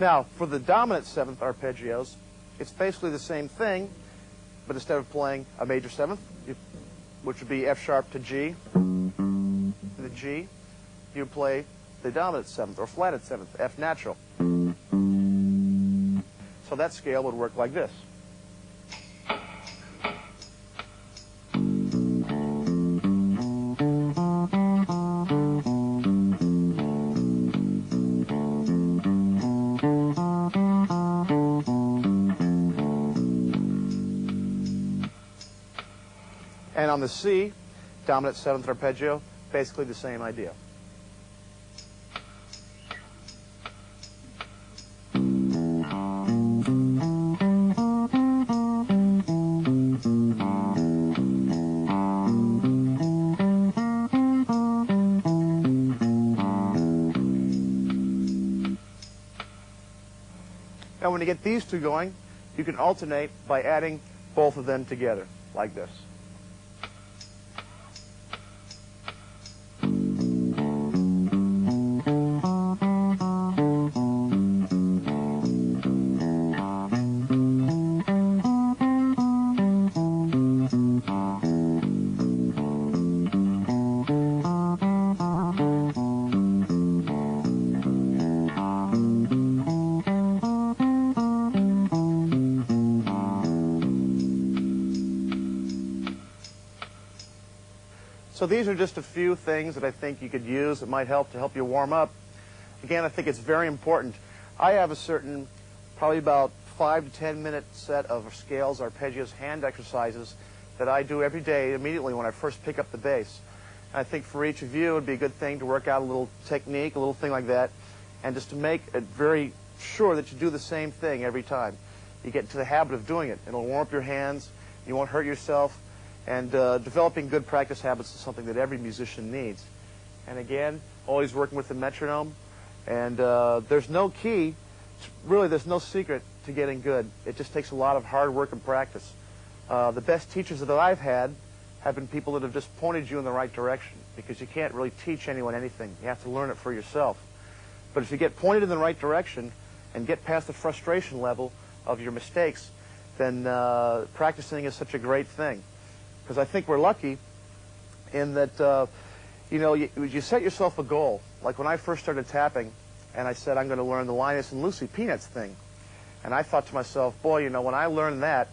Now, for the dominant seventh arpeggios, it's basically the same thing, but instead of playing a major seventh, which would be F sharp to G, the G, you play the dominant seventh or flatted seventh, F natural. So that scale would work like this. And on the C, dominant seventh arpeggio, basically the same idea. Now when you get these two going, you can alternate by adding both of them together, like this. So these are just a few things that I think you could use that might help to help you warm up. Again, I think it's very important. I have a certain, probably about 5 to 10 minute set of scales, arpeggios, hand exercises that I do every day immediately when I first pick up the bass. And I think for each of you it would be a good thing to work out a little technique, a little thing like that, and just to make it very sure that you do the same thing every time. You get into the habit of doing it. It'll warm up your hands, you won't hurt yourself. And developing good practice habits is something that every musician needs. And again, always working with the metronome. And there's no key, really there's no secret to getting good. It just takes a lot of hard work and practice. The best teachers that I've had have been people that have just pointed you in the right direction, because you can't really teach anyone anything. You have to learn it for yourself. But if you get pointed in the right direction and get past the frustration level of your mistakes, then practicing is such a great thing. Because I think we're lucky in that, you know, you set yourself a goal. Like when I first started tapping, and I said I'm going to learn the Linus and Lucy Peanuts thing. And I thought to myself, boy, you know, when I learn that,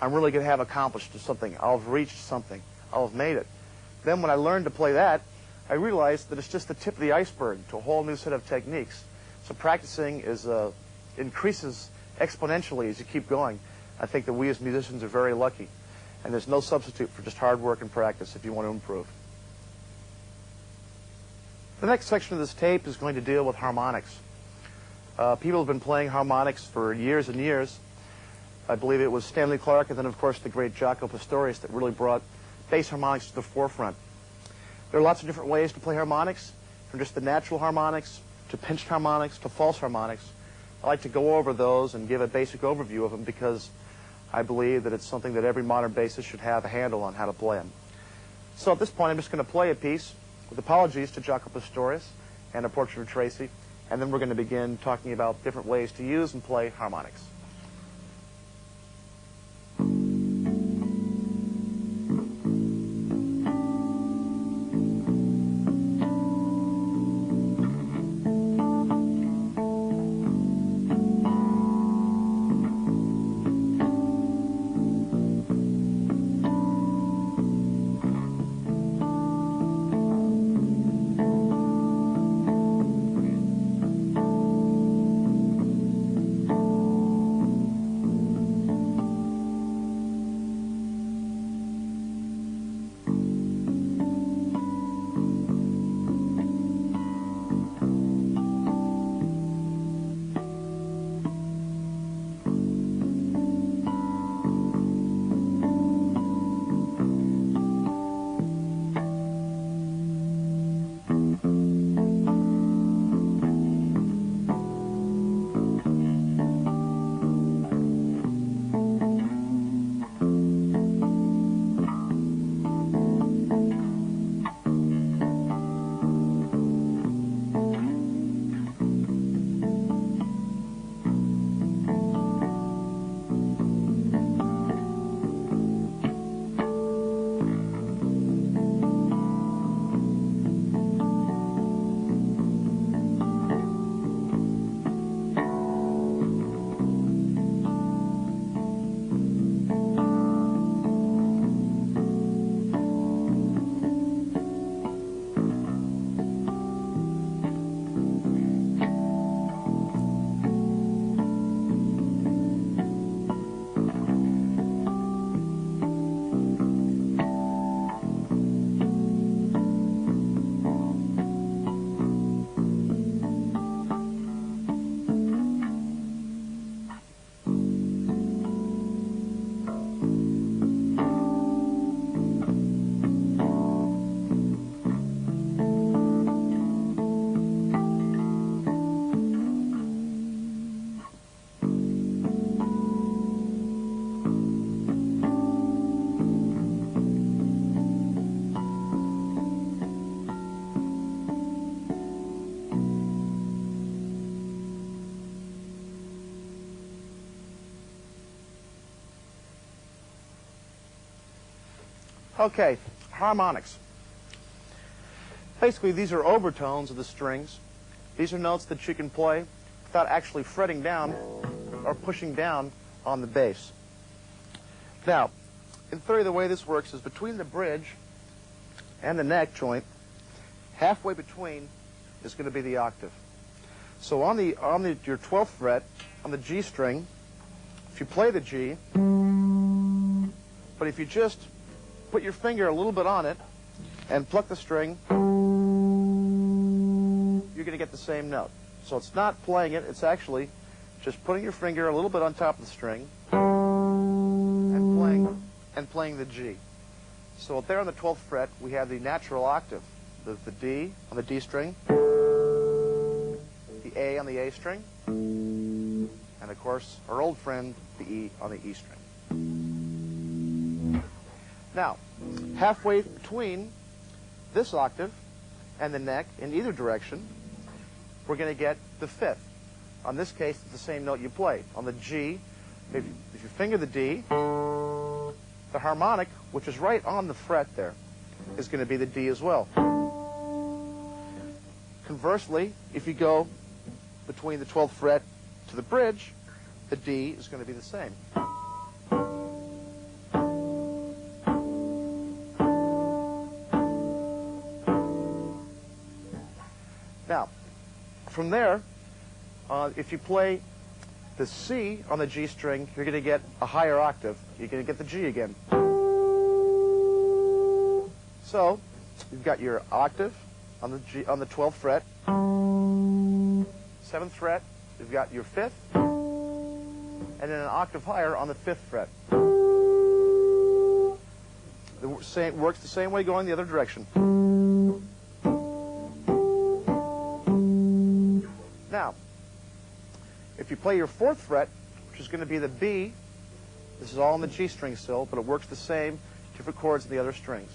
I'm really going to have accomplished something. I'll have reached something. I'll have made it. Then when I learned to play that, I realized that it's just the tip of the iceberg to a whole new set of techniques. So practicing increases exponentially as you keep going. I think that we as musicians are very lucky. And there's no substitute for just hard work and practice if you want to improve. The next section of this tape is going to deal with harmonics. People have been playing harmonics for years and years. I believe it was Stanley Clarke and then, of course, the great Jaco Pastorius that really brought bass harmonics to the forefront. There are lots of different ways to play harmonics, from just the natural harmonics to pinched harmonics to false harmonics. I like to go over those and give a basic overview of them because I believe that it's something that every modern bassist should have a handle on how to play them. So at this point, I'm just going to play a piece with apologies to Jaco Pastorius and a portrait of Tracy, and then we're going to begin talking about different ways to use and play harmonics. Okay, harmonics. Basically, these are overtones of the strings. These are notes that you can play without actually fretting down or pushing down on the bass. Now, in theory, the way this works is between the bridge and the neck joint, halfway between is going to be the octave. So on your 12th fret, on the G string, if you play the G, but if you just put your finger a little bit on it and pluck the string, you're going to get the same note. So it's not playing it, it's actually just putting your finger a little bit on top of the string and playing the G. So there on the 12th fret, we have the natural octave, the D on the D string, the A on the A string, and of course, our old friend, the E on the E string. Now, halfway between this octave and the neck, in either direction, we're going to get the 5th. On this case, it's the same note you play. On the G, if you finger the D, the harmonic, which is right on the fret there, is going to be the D as well. Conversely, if you go between the 12th fret to the bridge, the D is going to be the same. Now, from there, if you play the C on the G string, you're going to get a higher octave. You're going to get the G again. So, you've got your octave on the 12th fret. 7th fret, you've got your 5th, and then an octave higher on the 5th fret. It works the same way going the other direction. Now, if you play your 4th fret, which is going to be the B, this is all on the G string still, but it works the same, different chords in the other strings.